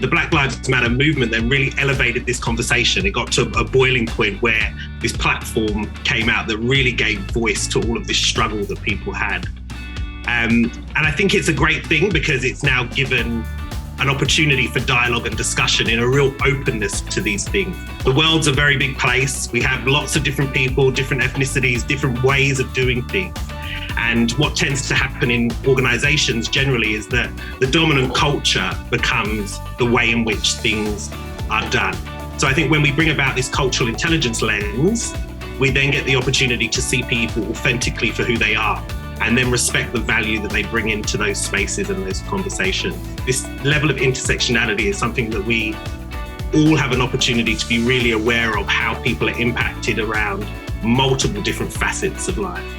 The Black Lives Matter movement then really elevated this conversation. It got to a boiling point where this platform came out that really gave voice to all of this struggle that people had. And I think it's a great thing because it's now given an opportunity for dialogue and discussion in a real openness to these things. The world's a very big place. We have lots of different people, different ethnicities, different ways of doing things. And what tends to happen in organizations generally is that the dominant culture becomes the way in which things are done. So I think when we bring about this cultural intelligence lens, we then get the opportunity to see people authentically for who they are and then respect the value that they bring into those spaces and those conversations. This level of intersectionality is something that we all have an opportunity to be really aware of how people are impacted around multiple different facets of life.